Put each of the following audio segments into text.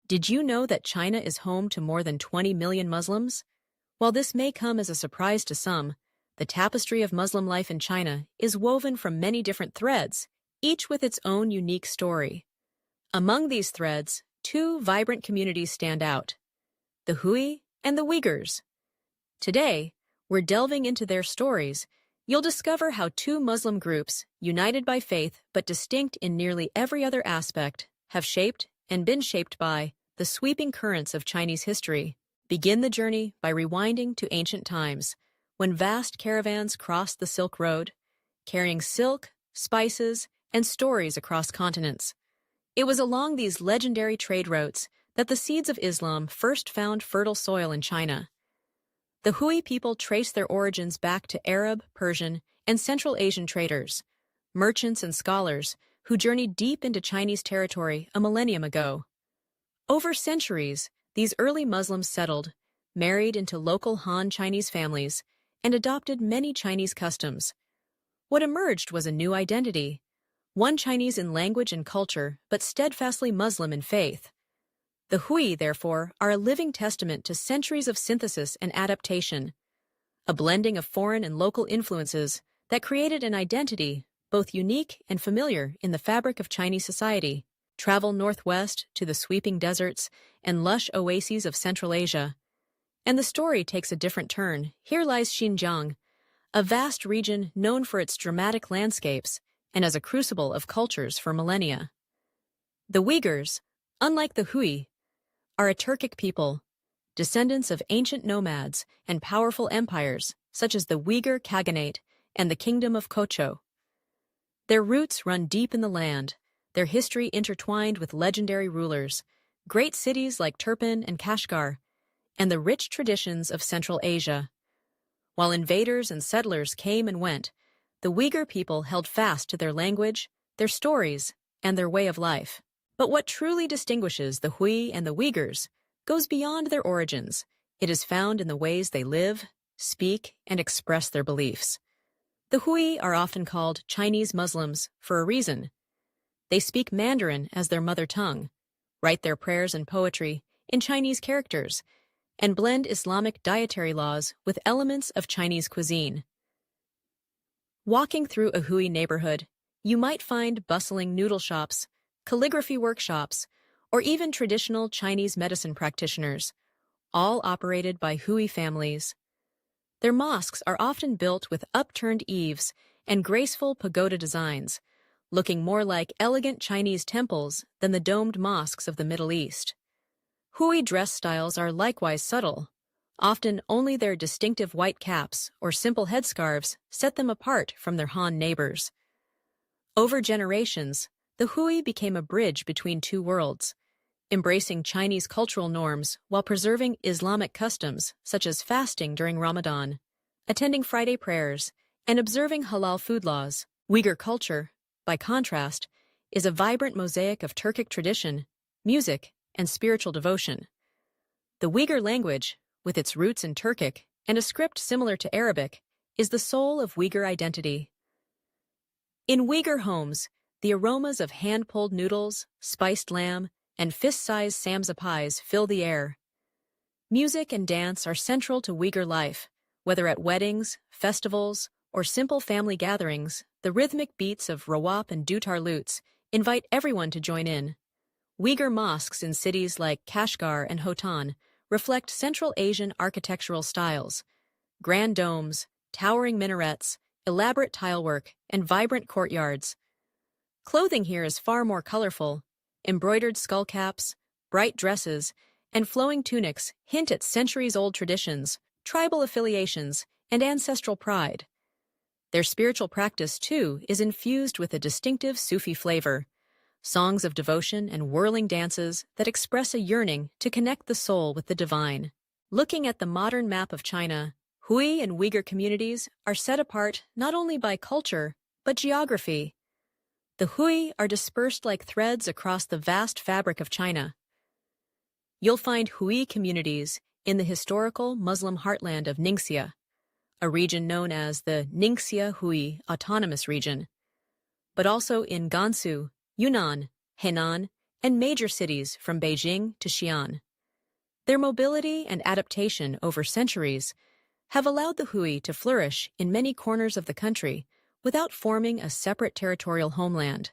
Did you know that China is home to more than 20 million Muslims? While this may come as a surprise to some, the tapestry of Muslim life in China is woven from many different threads, each with its own unique story. Among these threads, two vibrant communities stand out: the Hui and the Uyghurs. Today, we're delving into their stories. You'll discover how two Muslim groups, united by faith but distinct in nearly every other aspect, have shaped and been shaped by the sweeping currents of Chinese history. Begin the journey by rewinding to ancient times, when vast caravans crossed the Silk Road, carrying silk, spices, and stories across continents. It was along these legendary trade routes that the seeds of Islam first found fertile soil in China. The Hui people trace their origins back to Arab, Persian, and Central Asian traders, merchants and scholars who journeyed deep into Chinese territory a millennium ago. Over centuries, these early Muslims settled, married into local Han Chinese families, and adopted many Chinese customs. What emerged was a new identity, one Chinese in language and culture, but steadfastly Muslim in faith. The Hui, therefore, are a living testament to centuries of synthesis and adaptation, a blending of foreign and local influences that created an identity both unique and familiar in the fabric of Chinese society. Travel northwest to the sweeping deserts and lush oases of Central Asia, and the story takes a different turn. Here lies Xinjiang, a vast region known for its dramatic landscapes and as a crucible of cultures for millennia. The Uyghurs, unlike the Hui, are a Turkic people, descendants of ancient nomads and powerful empires such as the Uyghur Khaganate and the Kingdom of Kocho. Their roots run deep in the land, their history intertwined with legendary rulers, great cities like Turpan and Kashgar, and the rich traditions of Central Asia. While invaders and settlers came and went, the Uyghur people held fast to their language, their stories, and their way of life. But what truly distinguishes the Hui and the Uyghurs goes beyond their origins. It is found in the ways they live, speak, and express their beliefs. The Hui are often called Chinese Muslims for a reason. They speak Mandarin as their mother tongue, write their prayers and poetry in Chinese characters, and blend Islamic dietary laws with elements of Chinese cuisine. Walking through a Hui neighborhood, you might find bustling noodle shops, calligraphy workshops, or even traditional Chinese medicine practitioners, all operated by Hui families. Their mosques are often built with upturned eaves and graceful pagoda designs, looking more like elegant Chinese temples than the domed mosques of the Middle East. Hui dress styles are likewise subtle. Often only their distinctive white caps or simple headscarves set them apart from their Han neighbors. Over generations, the Hui became a bridge between two worlds, embracing Chinese cultural norms while preserving Islamic customs such as fasting during Ramadan, attending Friday prayers, and observing halal food laws. Uyghur culture, by contrast, is a vibrant mosaic of Turkic tradition, music, and spiritual devotion. The Uyghur language, with its roots in Turkic and a script similar to Arabic, is the soul of Uyghur identity. In Uyghur homes, the aromas of hand-pulled noodles, spiced lamb, and fist-sized samsa pies fill the air. Music and dance are central to Uyghur life, whether at weddings, festivals, or simple family gatherings. The rhythmic beats of rawap and dutar lutes invite everyone to join in. Uyghur mosques in cities like Kashgar and Hotan reflect Central Asian architectural styles: grand domes, towering minarets, elaborate tilework, and vibrant courtyards. Clothing here is far more colorful. Embroidered skullcaps, bright dresses, and flowing tunics hint at centuries-old traditions, tribal affiliations, and ancestral pride. Their spiritual practice, too, is infused with a distinctive Sufi flavor, songs of devotion and whirling dances that express a yearning to connect the soul with the divine. Looking at the modern map of China, Hui and Uyghur communities are set apart not only by culture, but geography. The Hui are dispersed like threads across the vast fabric of China. You'll find Hui communities in the historical Muslim heartland of Ningxia, a region known as the Ningxia Hui Autonomous Region, but also in Gansu, Yunnan, Henan, and major cities from Beijing to Xi'an. Their mobility and adaptation over centuries have allowed the Hui to flourish in many corners of the country without forming a separate territorial homeland.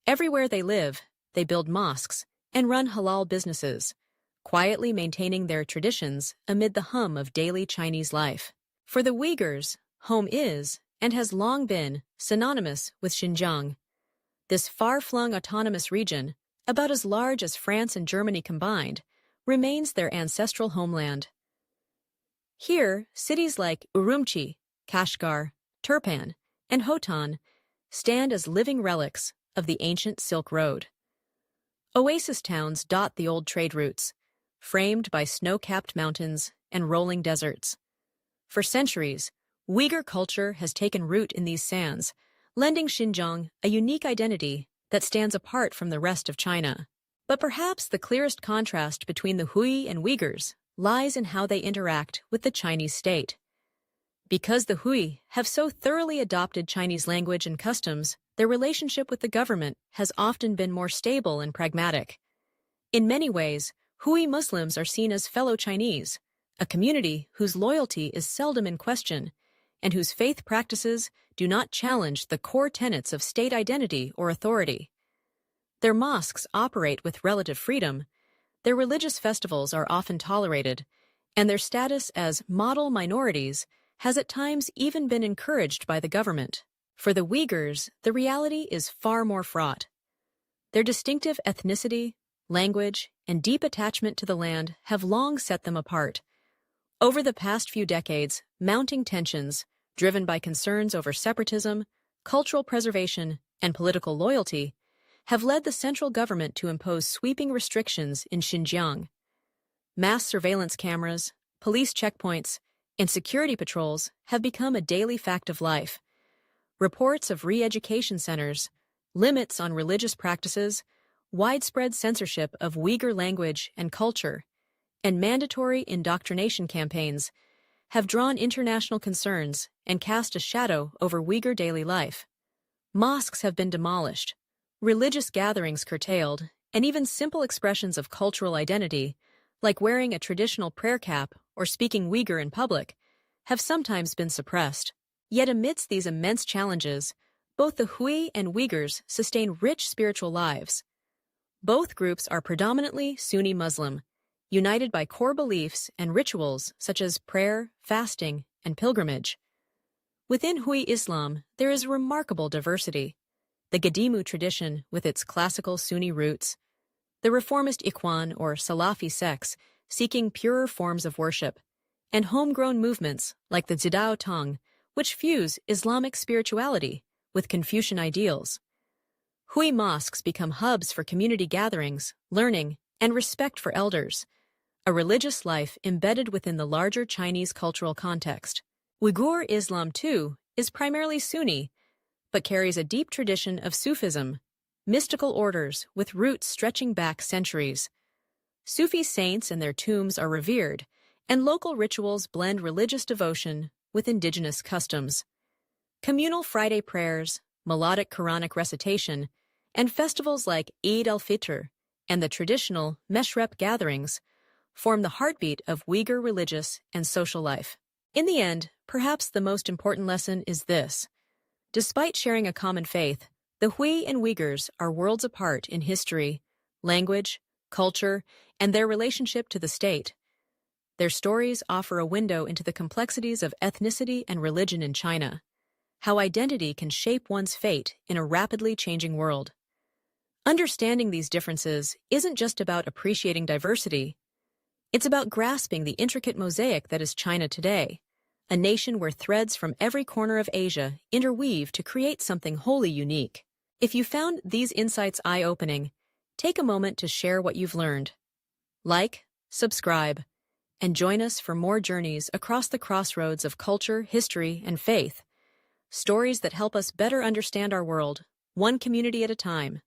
Everywhere they live, they build mosques and run halal businesses, quietly maintaining their traditions amid the hum of daily Chinese life. For the Uyghurs, home is, and has long been, synonymous with Xinjiang. This far-flung autonomous region, about as large as France and Germany combined, remains their ancestral homeland. Here, cities like Urumqi, Kashgar, Turpan, and Hotan stand as living relics of the ancient Silk Road. Oasis towns dot the old trade routes, framed by snow-capped mountains and rolling deserts. For centuries, Uyghur culture has taken root in these sands, lending Xinjiang a unique identity that stands apart from the rest of China. But perhaps the clearest contrast between the Hui and Uyghurs lies in how they interact with the Chinese state. Because the Hui have so thoroughly adopted Chinese language and customs, their relationship with the government has often been more stable and pragmatic. In many ways, Hui Muslims are seen as fellow Chinese, a community whose loyalty is seldom in question, and whose faith practices do not challenge the core tenets of state identity or authority. Their mosques operate with relative freedom, their religious festivals are often tolerated, and their status as model minorities has at times even been encouraged by the government. For the Uyghurs, the reality is far more fraught. Their distinctive ethnicity, language, and deep attachment to the land have long set them apart. Over the past few decades, mounting tensions, driven by concerns over separatism, cultural preservation, and political loyalty, have led the central government to impose sweeping restrictions in Xinjiang. Mass surveillance cameras, police checkpoints, and security patrols have become a daily fact of life. Reports of re-education centers, limits on religious practices, widespread censorship of Uyghur language and culture, and mandatory indoctrination campaigns have drawn international concerns and cast a shadow over Uyghur daily life. Mosques have been demolished, religious gatherings curtailed, and even simple expressions of cultural identity, like wearing a traditional prayer cap or speaking Uyghur in public, have sometimes been suppressed. Yet amidst these immense challenges, both the Hui and Uyghurs sustain rich spiritual lives. Both groups are predominantly Sunni Muslim, united by core beliefs and rituals such as prayer, fasting, and pilgrimage. Within Hui Islam, there is remarkable diversity. The Gadimu tradition, with its classical Sunni roots, the reformist Ikhwan or Salafi sects seeking purer forms of worship, and homegrown movements like the Zidao Tong, which fuse Islamic spirituality with Confucian ideals. Hui mosques become hubs for community gatherings, learning, and respect for elders, a religious life embedded within the larger Chinese cultural context. Uyghur Islam, too, is primarily Sunni, but carries a deep tradition of Sufism, mystical orders with roots stretching back centuries. Sufi saints and their tombs are revered, and local rituals blend religious devotion with indigenous customs. Communal Friday prayers, melodic Quranic recitation, and festivals like Eid al-Fitr and the traditional Meshrep gatherings form the heartbeat of Uyghur religious and social life. In the end, perhaps the most important lesson is this. Despite sharing a common faith, the Hui and Uyghurs are worlds apart in history, language, culture, and their relationship to the state. Their stories offer a window into the complexities of ethnicity and religion in China, how identity can shape one's fate in a rapidly changing world. Understanding these differences isn't just about appreciating diversity. It's about grasping the intricate mosaic that is China today, a nation where threads from every corner of Asia interweave to create something wholly unique. If you found these insights eye-opening, take a moment to share what you've learned. Like, subscribe, and join us for more journeys across the crossroads of culture, history, and faith. Stories that help us better understand our world, one community at a time.